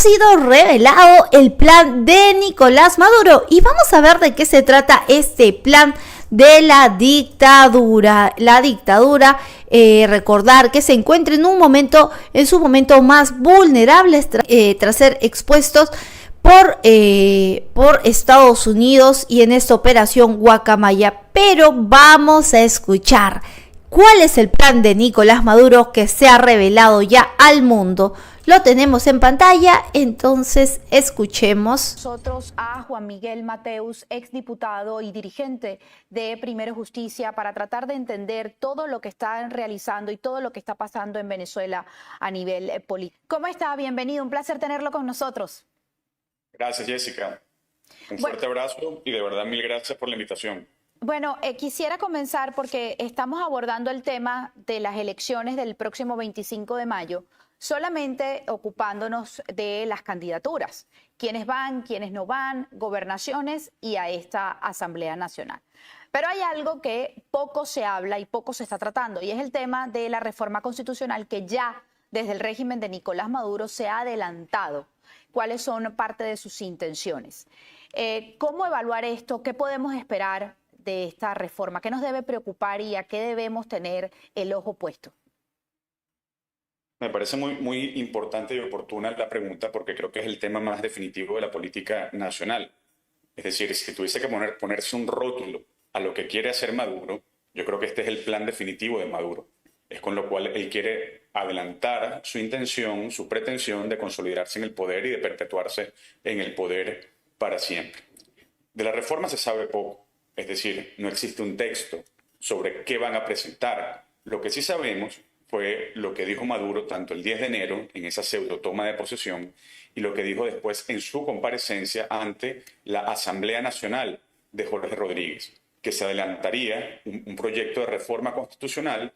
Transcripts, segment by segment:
sido revelado el plan de Nicolás Maduro y vamos a ver de qué se trata este plan de la dictadura. Recordar que se encuentra en su momento más vulnerable tras ser expuestos por Estados Unidos y en esta operación Guacamaya. Pero vamos a escuchar cuál es el plan de Nicolás Maduro que se ha revelado ya al mundo. Lo tenemos en pantalla, entonces escuchemos. Nosotros a Juan Miguel Mateus, exdiputado y dirigente de Primero Justicia, para tratar de entender todo lo que están realizando y todo lo que está pasando en Venezuela a nivel político. ¿Cómo está? Bienvenido, un placer tenerlo con nosotros. Gracias, Jessica. Un fuerte abrazo y de verdad mil gracias por la invitación. Bueno, quisiera comenzar porque estamos abordando el tema de las elecciones del próximo 25 de mayo, solamente ocupándonos de las candidaturas, quiénes van, quiénes no van, gobernaciones y a esta Asamblea Nacional. Pero hay algo que poco se habla y poco se está tratando, y es el tema de la reforma constitucional que ya desde el régimen de Nicolás Maduro se ha adelantado. ¿Cuáles son parte de sus intenciones? ¿Cómo evaluar esto? ¿Qué podemos esperar de esta reforma? ¿Qué nos debe preocupar y a qué debemos tener el ojo puesto? Me parece muy importante y oportuna la pregunta porque creo que es el tema más definitivo de la política nacional. Es decir, si tuviese que ponerse un rótulo a lo que quiere hacer Maduro, yo creo que este es el plan definitivo de Maduro. Es con lo cual él quiere adelantar su intención, su pretensión de consolidarse en el poder y de perpetuarse en el poder para siempre. De la reforma se sabe poco, es decir, no existe un texto sobre qué van a presentar. Lo que sí sabemos fue lo que dijo Maduro tanto el 10 de enero en esa pseudo toma de posesión y lo que dijo después en su comparecencia ante la Asamblea Nacional de Jorge Rodríguez, que se adelantaría un proyecto de reforma constitucional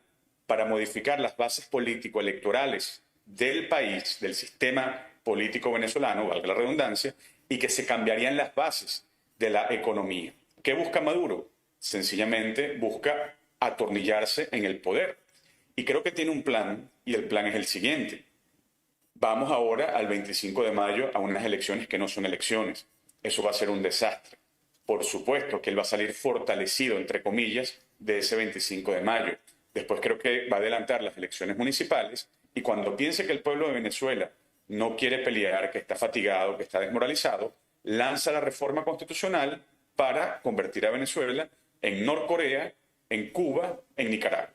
para modificar las bases político-electorales del país, del sistema político venezolano, valga la redundancia, y que se cambiarían las bases de la economía. ¿Qué busca Maduro? Sencillamente busca atornillarse en el poder. Y creo que tiene un plan, y el plan es el siguiente. Vamos ahora al 25 de mayo a unas elecciones que no son elecciones. Eso va a ser un desastre. Por supuesto que él va a salir fortalecido, entre comillas, de ese 25 de mayo. Después creo que va a adelantar las elecciones municipales y cuando piense que el pueblo de Venezuela no quiere pelear, que está fatigado, que está desmoralizado, lanza la reforma constitucional para convertir a Venezuela en Norcorea, en Cuba, en Nicaragua.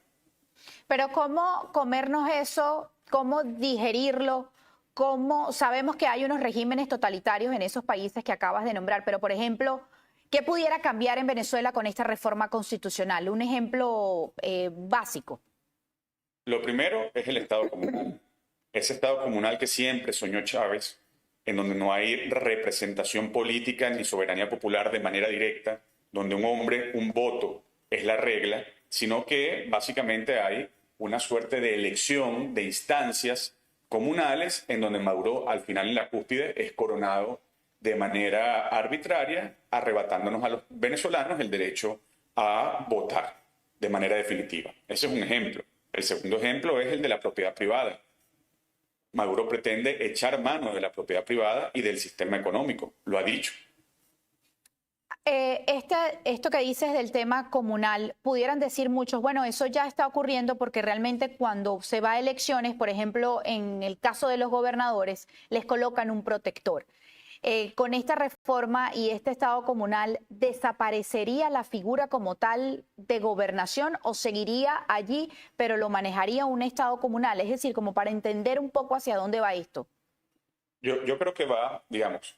Pero ¿cómo comernos eso? ¿Cómo digerirlo? ¿Cómo sabemos que hay unos regímenes totalitarios en esos países que acabas de nombrar? Pero, por ejemplo, ¿qué pudiera cambiar en Venezuela con esta reforma constitucional? Un ejemplo básico. Lo primero es el Estado comunal. Ese Estado comunal que siempre soñó Chávez, en donde no hay representación política ni soberanía popular de manera directa, donde un hombre, un voto es la regla, sino que básicamente hay una suerte de elección de instancias comunales en donde Maduro al final en la cúspide es coronado de manera arbitraria, arrebatándonos a los venezolanos el derecho a votar de manera definitiva. Ese es un ejemplo. El segundo ejemplo es el de la propiedad privada. Maduro pretende echar mano de la propiedad privada y del sistema económico, lo ha dicho. Esto que dices del tema comunal, pudieran decir muchos, bueno, eso ya está ocurriendo porque realmente cuando se va a elecciones, por ejemplo, en el caso de los gobernadores, les colocan un protector. Con esta reforma y este Estado comunal, ¿desaparecería la figura como tal de gobernación o seguiría allí, pero lo manejaría un Estado comunal? Es decir, como para entender un poco hacia dónde va esto. Yo creo que va, digamos,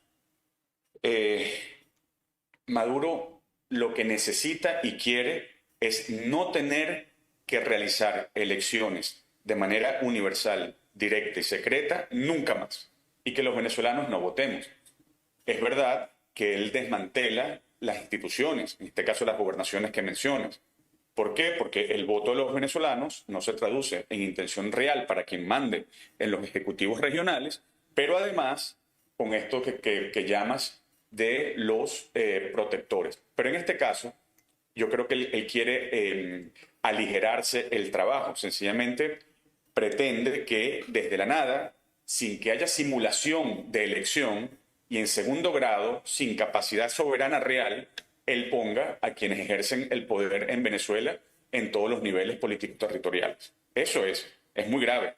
Maduro lo que necesita y quiere es no tener que realizar elecciones de manera universal, directa y secreta nunca más y que los venezolanos no votemos. Es verdad que él desmantela las instituciones, en este caso las gobernaciones que mencionas. ¿Por qué? Porque el voto de los venezolanos no se traduce en intención real para quien mande en los ejecutivos regionales, pero además con esto que llamas de los protectores. Pero en este caso, yo creo que él quiere aligerarse el trabajo. Sencillamente pretende que desde la nada sin que haya simulación de elección y en segundo grado, sin capacidad soberana real, él ponga a quienes ejercen el poder en Venezuela en todos los niveles políticos territoriales. Eso es muy grave.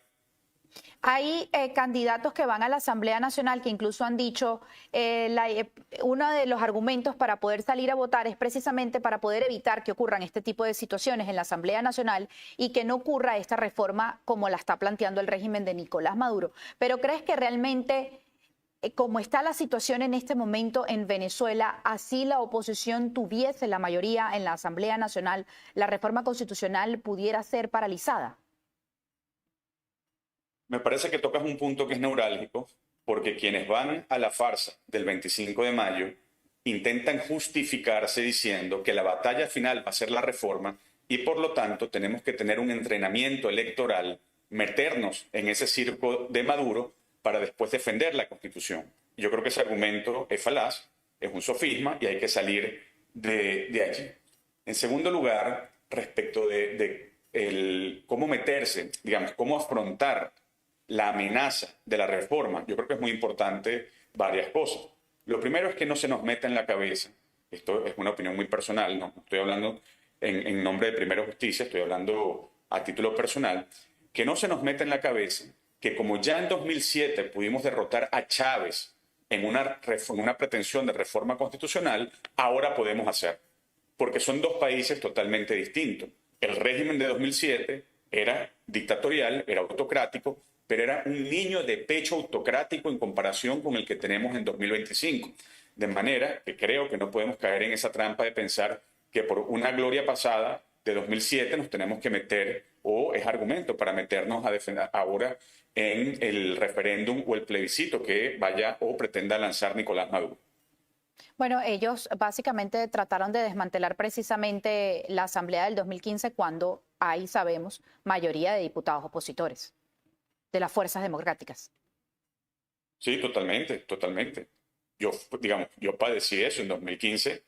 Hay candidatos que van a la Asamblea Nacional que incluso han dicho uno de los argumentos para poder salir a votar es precisamente para poder evitar que ocurran este tipo de situaciones en la Asamblea Nacional y que no ocurra esta reforma como la está planteando el régimen de Nicolás Maduro. Pero ¿crees que realmente, como está la situación en este momento en Venezuela, así la oposición tuviese la mayoría en la Asamblea Nacional, la reforma constitucional pudiera ser paralizada? Me parece que tocas un punto que es neurálgico, porque quienes van a la farsa del 25 de mayo intentan justificarse diciendo que la batalla final va a ser la reforma y por lo tanto tenemos que tener un entrenamiento electoral, meternos en ese circo de Maduro para después defender la Constitución. Yo creo que ese argumento es falaz, es un sofisma y hay que salir de allí. En segundo lugar, respecto de cómo meterse, digamos, cómo afrontar la amenaza de la reforma, yo creo que es muy importante varias cosas. Lo primero es que no se nos meta en la cabeza, esto es una opinión muy personal, no estoy hablando en nombre de Primero Justicia, estoy hablando a título personal, que no se nos meta en la cabeza que como ya en 2007 pudimos derrotar a Chávez en una pretensión de reforma constitucional, ahora podemos hacer. Porque son dos países totalmente distintos. El régimen de 2007 era dictatorial, era autocrático, pero era un niño de pecho autocrático en comparación con el que tenemos en 2025. De manera que creo que no podemos caer en esa trampa de pensar que por una gloria pasada de 2007 nos tenemos que meter, o es argumento para meternos a defender ahora en el referéndum o el plebiscito que vaya o pretenda lanzar Nicolás Maduro. Bueno, ellos básicamente trataron de desmantelar precisamente la Asamblea del 2015 cuando hay, sabemos, mayoría de diputados opositores de las fuerzas democráticas. Sí, totalmente, totalmente. Yo padecí eso en 2015.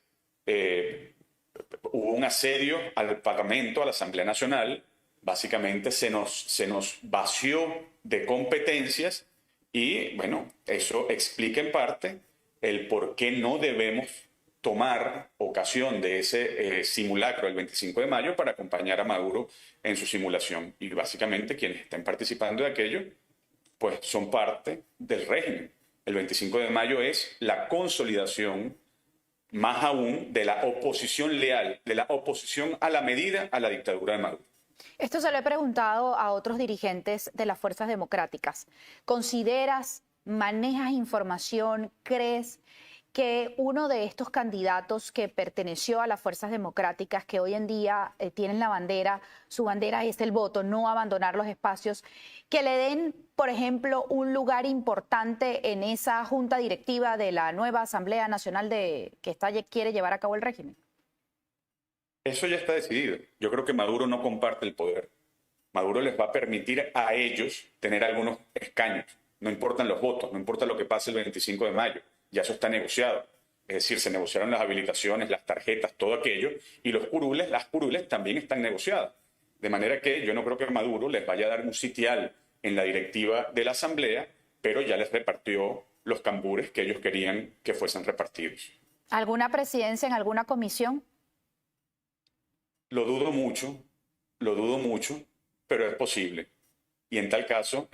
Hubo un asedio al Parlamento, a la Asamblea Nacional. Básicamente se nos vació de competencias y, bueno, eso explica en parte el por qué no debemos tomar ocasión de ese simulacro del 25 de mayo para acompañar a Maduro en su simulación. Y básicamente quienes estén participando de aquello, pues son parte del régimen. El 25 de mayo es la consolidación, más aún, de la oposición leal, de la oposición a la medida a la dictadura de Maduro. Esto se lo he preguntado a otros dirigentes de las fuerzas democráticas. ¿Consideras, manejas información, crees que uno de estos candidatos que perteneció a las fuerzas democráticas, que hoy en día tienen la bandera, su bandera es el voto, no abandonar los espacios, que le den, por ejemplo, un lugar importante en esa junta directiva de la nueva Asamblea Nacional quiere llevar a cabo el régimen? Eso ya está decidido. Yo creo que Maduro no comparte el poder. Maduro les va a permitir a ellos tener algunos escaños. No importan los votos, no importa lo que pase el 25 de mayo. Ya eso está negociado. Es decir, se negociaron las habilitaciones, las tarjetas, todo aquello, y las curules también están negociadas. De manera que yo no creo que Maduro les vaya a dar un sitial en la directiva de la Asamblea, pero ya les repartió los cambures que ellos querían que fuesen repartidos. ¿Alguna presidencia en alguna comisión? Lo dudo mucho, pero es posible. Y en tal caso,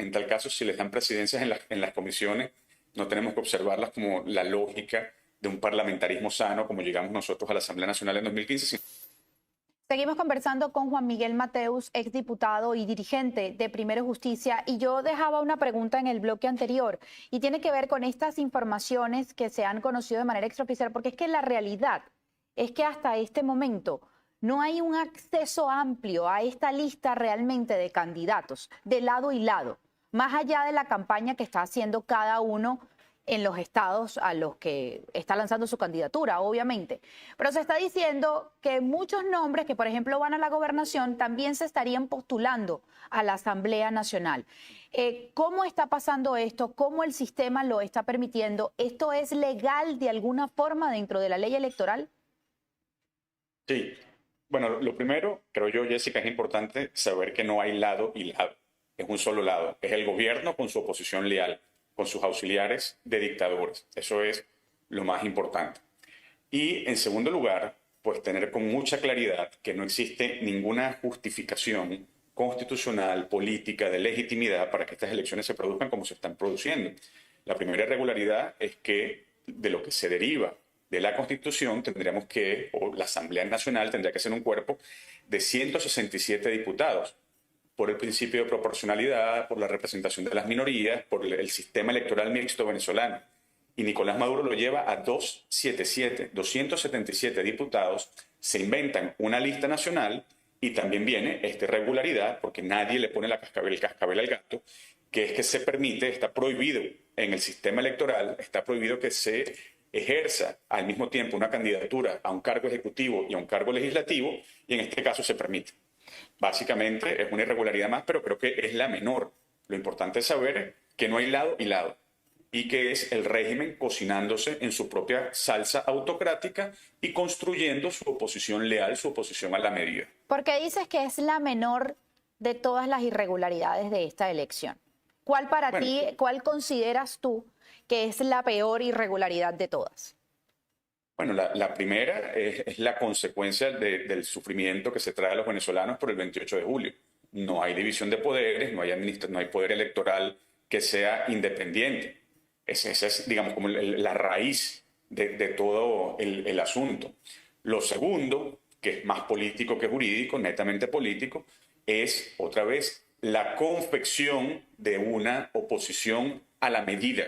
si les dan presidencias en las comisiones, no tenemos que observarlas como la lógica de un parlamentarismo sano, como llegamos nosotros a la Asamblea Nacional en 2015. Seguimos conversando con Juan Miguel Mateus, exdiputado y dirigente de Primero Justicia, y yo dejaba una pregunta en el bloque anterior, y tiene que ver con estas informaciones que se han conocido de manera extraoficial, porque es que la realidad es que hasta este momento no hay un acceso amplio a esta lista realmente de candidatos, de lado y lado, más allá de la campaña que está haciendo cada uno en los estados a los que está lanzando su candidatura, obviamente. Pero se está diciendo que muchos nombres que, por ejemplo, van a la gobernación también se estarían postulando a la Asamblea Nacional. ¿Cómo está pasando esto? ¿Cómo el sistema lo está permitiendo? ¿Esto es legal de alguna forma dentro de la ley electoral? Sí. Bueno, lo primero, creo yo, Jessica, es importante saber que no hay lado y lado. Es un solo lado, es el gobierno con su oposición leal, con sus auxiliares de dictadores. Eso es lo más importante. Y en segundo lugar, pues tener con mucha claridad que no existe ninguna justificación constitucional, política, de legitimidad para que estas elecciones se produzcan como se están produciendo. La primera irregularidad es que de lo que se deriva de la Constitución tendríamos que, o la Asamblea Nacional tendría que ser un cuerpo de 167 diputados, por el principio de proporcionalidad, por la representación de las minorías, por el sistema electoral mixto venezolano. Y Nicolás Maduro lo lleva a 277 diputados, se inventan una lista nacional y también viene esta irregularidad, porque nadie le pone el cascabel al gato, que es que se permite, está prohibido en el sistema electoral, está prohibido que se ejerza al mismo tiempo una candidatura a un cargo ejecutivo y a un cargo legislativo, y en este caso se permite. Básicamente es una irregularidad más, pero creo que es la menor. Lo importante es saber que no hay lado y lado, y que es el régimen cocinándose en su propia salsa autocrática y construyendo su oposición leal, su oposición a la medida. ¿Por qué dices que es la menor de todas las irregularidades de esta elección? ¿Cuál para ti, cuál consideras tú que es la peor irregularidad de todas? Bueno, la primera es la consecuencia del sufrimiento que se trae a los venezolanos por el 28 de julio. No hay división de poderes, no hay poder electoral que sea independiente. Esa es, digamos, como la raíz de todo el asunto. Lo segundo, que es más político que jurídico, netamente político, es, otra vez, la confección de una oposición a la medida,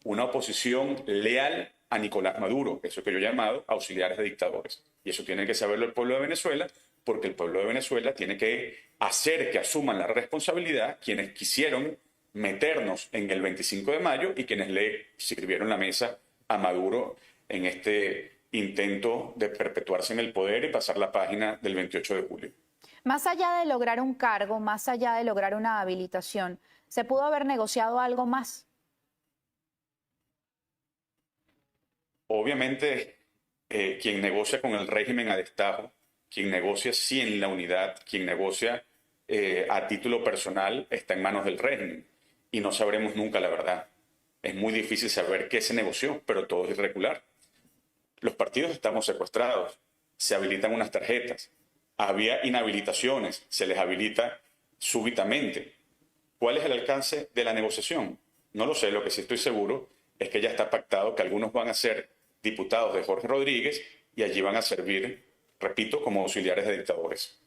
una oposición leal a Nicolás Maduro, eso que yo he llamado auxiliares de dictadores. Y eso tiene que saberlo el pueblo de Venezuela, porque el pueblo de Venezuela tiene que hacer que asuman la responsabilidad quienes quisieron meternos en el 25 de mayo y quienes le sirvieron la mesa a Maduro en este intento de perpetuarse en el poder y pasar la página del 28 de julio. Más allá de lograr un cargo, más allá de lograr una habilitación, ¿se pudo haber negociado algo más? Obviamente, quien negocia con el régimen a destajo, quien negocia sin la unidad, quien negocia a título personal, está en manos del régimen. Y no sabremos nunca la verdad. Es muy difícil saber qué se negoció, pero todo es irregular. Los partidos estamos secuestrados, se habilitan unas tarjetas, había inhabilitaciones, se les habilita súbitamente. ¿Cuál es el alcance de la negociación? No lo sé, lo que sí estoy seguro es que ya está pactado que algunos van a ser diputados de Jorge Rodríguez y allí van a servir, repito, como auxiliares de dictadores.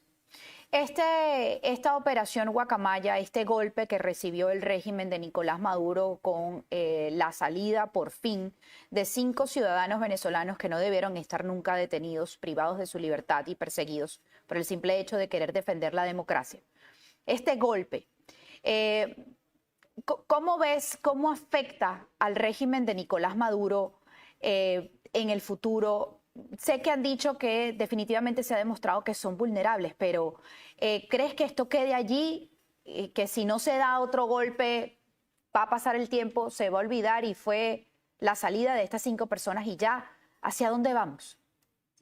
Esta operación Guacamaya, este golpe que recibió el régimen de Nicolás Maduro con la salida por fin de 5 ciudadanos venezolanos que no debieron estar nunca detenidos, privados de su libertad y perseguidos por el simple hecho de querer defender la democracia. Este golpe, ¿cómo ves, cómo afecta al régimen de Nicolás Maduro en el futuro? Sé que han dicho que definitivamente se ha demostrado que son vulnerables, pero ¿crees que esto quede allí? Que si no se da otro golpe, va a pasar el tiempo, se va a olvidar y fue la salida de estas 5 personas y ya, ¿hacia dónde vamos?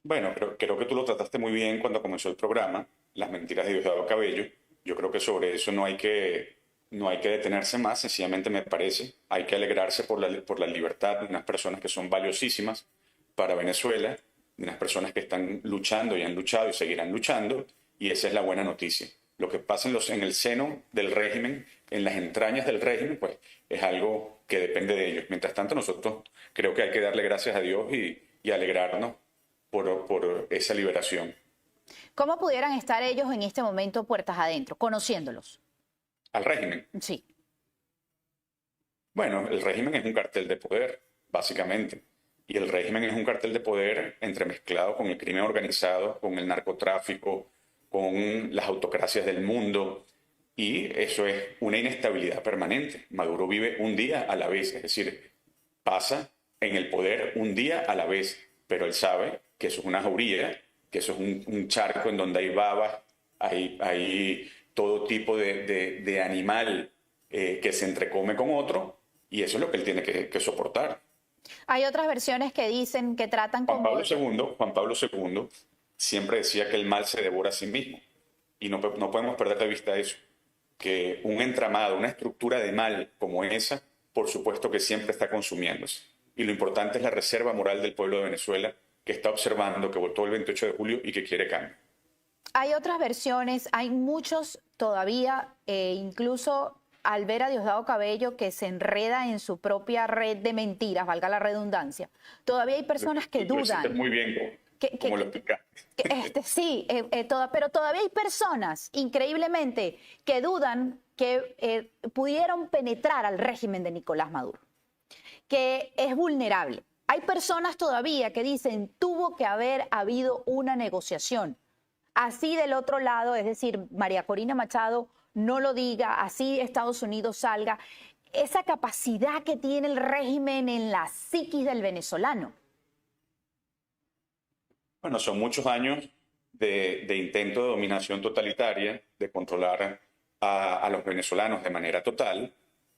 Bueno, creo que tú lo trataste muy bien cuando comenzó el programa, las mentiras de Diosdado Cabello. Yo creo que sobre eso no hay que detenerse más, sencillamente me parece. Hay que alegrarse por la libertad de unas personas que son valiosísimas para Venezuela, de unas personas que están luchando y han luchado y seguirán luchando, y esa es la buena noticia. Lo que pasa en el seno del régimen, en las entrañas del régimen, pues es algo que depende de ellos. Mientras tanto, nosotros creo que hay que darle gracias a Dios y alegrarnos por esa liberación. ¿Cómo pudieran estar ellos en este momento puertas adentro, conociéndolos? ¿Al régimen? Sí. Bueno, el régimen es un cartel de poder, básicamente. Y el régimen es un cartel de poder entremezclado con el crimen organizado, con el narcotráfico, con las autocracias del mundo. Y eso es una inestabilidad permanente. Maduro vive un día a la vez, es decir, pasa en el poder un día a la vez. Pero él sabe que eso es una jauría, que eso es un charco en donde hay babas, hay todo tipo de animal que se entrecome con otro, y eso es lo que él tiene que soportar. Hay otras versiones que dicen que tratan Juan Pablo II siempre decía que el mal se devora a sí mismo, y no podemos perder de vista eso, que un entramado, una estructura de mal como esa, por supuesto que siempre está consumiéndose. Y lo importante es la reserva moral del pueblo de Venezuela, que está observando, que votó el 28 de julio y que quiere cambio. Hay otras versiones, hay muchos todavía, incluso al ver a Diosdado Cabello que se enreda en su propia red de mentiras, valga la redundancia. Todavía hay personas que dudan. Muy bien, como lo explicaste. Sí, pero todavía hay personas, increíblemente, que dudan que pudieron penetrar al régimen de Nicolás Maduro, que es vulnerable. Hay personas todavía que dicen tuvo que haber habido una negociación. Así del otro lado, es decir, María Corina Machado no lo diga, así Estados Unidos salga. Esa capacidad que tiene el régimen en la psiquis del venezolano. Bueno, son muchos años de intento de dominación totalitaria, de controlar a los venezolanos de manera total,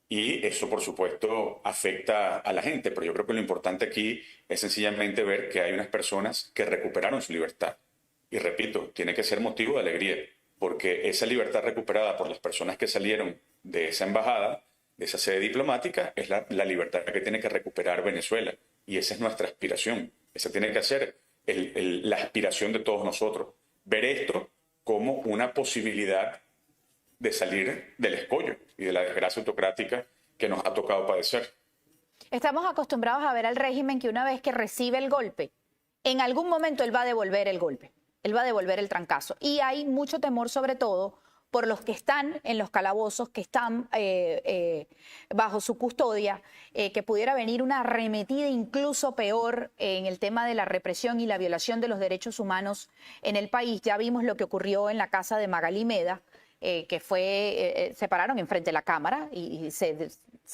y eso, por supuesto, afecta a la gente. Pero yo creo que lo importante aquí es sencillamente ver que hay unas personas que recuperaron su libertad. Y repito, tiene que ser motivo de alegría, porque esa libertad recuperada por las personas que salieron de esa embajada, de esa sede diplomática, es la libertad que tiene que recuperar Venezuela. Y esa es nuestra aspiración. Esa tiene que ser la aspiración de todos nosotros. Ver esto como una posibilidad de salir del escollo y de la desgracia autocrática que nos ha tocado padecer. Estamos acostumbrados a ver al régimen que una vez que recibe el golpe, en algún momento él va a devolver el golpe. Él va a devolver el trancazo. Y hay mucho temor, sobre todo, por los que están en los calabozos, que están bajo su custodia, que pudiera venir una arremetida incluso peor en el tema de la represión y la violación de los derechos humanos en el país. Ya vimos lo que ocurrió en la casa de Magali Meda, que se pararon enfrente de la cámara y se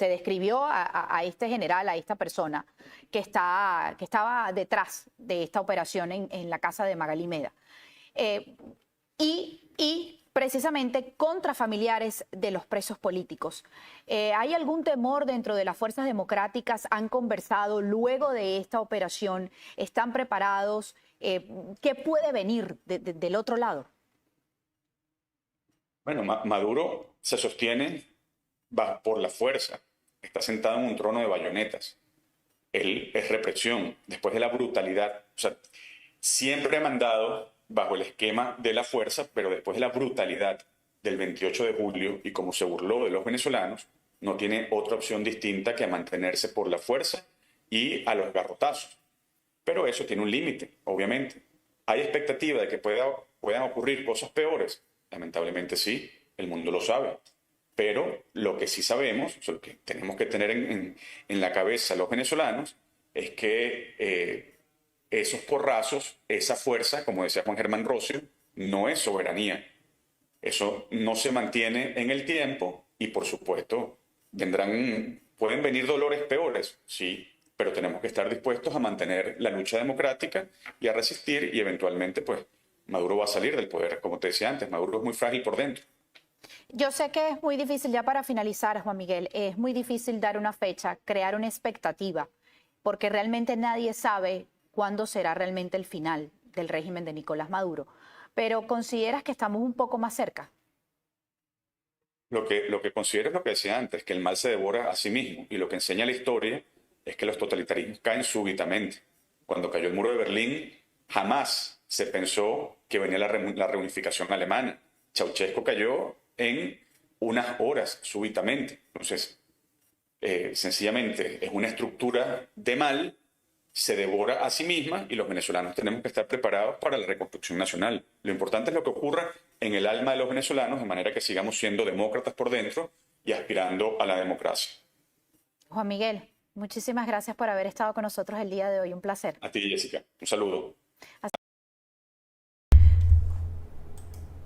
describió a este general, a esta persona que estaba detrás de esta operación en la casa de Magali Meda. Y precisamente contra familiares de los presos políticos. ¿Hay algún temor dentro de las fuerzas democráticas? ¿Han conversado luego de esta operación? ¿Están preparados? ¿Qué puede venir del otro lado? Bueno, Maduro se sostiene por la fuerza. Está sentado en un trono de bayonetas. Él es represión. Después de la brutalidad, o sea, siempre ha mandado bajo el esquema de la fuerza, pero después de la brutalidad del 28 de julio y como se burló de los venezolanos, no tiene otra opción distinta que mantenerse por la fuerza y a los garrotazos. Pero eso tiene un límite, obviamente. ¿Hay expectativa de que puedan ocurrir cosas peores? Lamentablemente sí, el mundo lo sabe. Pero lo que sí sabemos, o sea, lo que tenemos que tener en la cabeza los venezolanos, es que esos porrazos, esa fuerza, como decía Juan Germán Rossio, no es soberanía. Eso no se mantiene en el tiempo y, por supuesto, pueden venir dolores peores, sí, pero tenemos que estar dispuestos a mantener la lucha democrática y a resistir, y eventualmente, pues, Maduro va a salir del poder. Como te decía antes, Maduro es muy frágil por dentro. Yo sé que es muy difícil, ya para finalizar, Juan Miguel, es muy difícil dar una fecha, crear una expectativa, porque realmente nadie sabe cuándo será realmente el final del régimen de Nicolás Maduro. Pero ¿consideras que estamos un poco más cerca? Lo que considero es lo que decía antes, que el mal se devora a sí mismo. Y lo que enseña la historia es que los totalitarismos caen súbitamente. Cuando cayó el muro de Berlín, jamás se pensó que venía la reunificación alemana. Ceausescu cayó en unas horas súbitamente. Entonces, sencillamente es una estructura de mal, se devora a sí misma y los venezolanos tenemos que estar preparados para la reconstrucción nacional. Lo importante es lo que ocurra en el alma de los venezolanos, de manera que sigamos siendo demócratas por dentro y aspirando a la democracia. Juan Miguel, muchísimas gracias por haber estado con nosotros el día de hoy. Un placer. A ti, Jessica. Un saludo.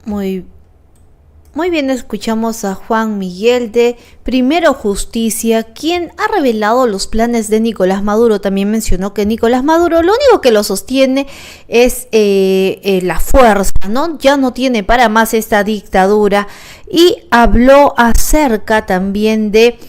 Muy bien, escuchamos a Juan Miguel de Primero Justicia, quien ha revelado los planes de Nicolás Maduro. También mencionó que Nicolás Maduro lo único que lo sostiene es la fuerza, ¿no? Ya no tiene para más esta dictadura, y habló acerca también de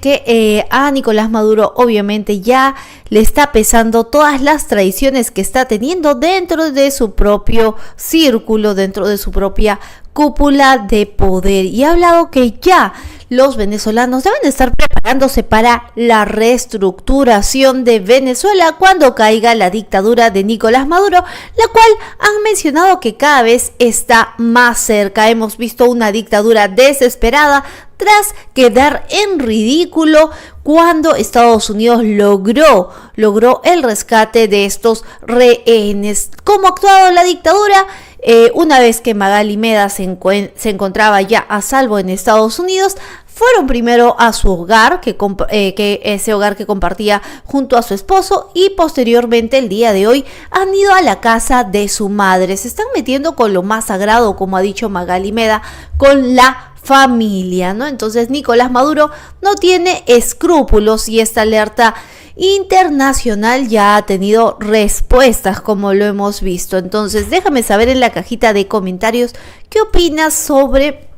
que a Nicolás Maduro obviamente ya le está pesando todas las traiciones que está teniendo dentro de su propio círculo, dentro de su propia cúpula de poder y ha hablado que ya los venezolanos deben estar preparándose para la reestructuración de Venezuela cuando caiga la dictadura de Nicolás Maduro, la cual han mencionado que cada vez está más cerca. Hemos visto una dictadura desesperada tras quedar en ridículo cuando Estados Unidos logró el rescate de estos rehenes. ¿Cómo ha actuado la dictadura? Una vez que Magali Meda se encontraba ya a salvo en Estados Unidos, fueron primero a su hogar, que ese hogar que compartía junto a su esposo, y posteriormente el día de hoy han ido a la casa de su madre. Se están metiendo con lo más sagrado, como ha dicho Magali Meda, con la familia, ¿no? Entonces Nicolás Maduro no tiene escrúpulos y esta alerta internacional ya ha tenido respuestas, como lo hemos visto. Entonces déjame saber en la cajita de comentarios qué opinas sobre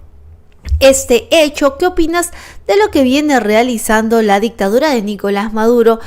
este hecho, qué opinas de lo que viene realizando la dictadura de Nicolás Maduro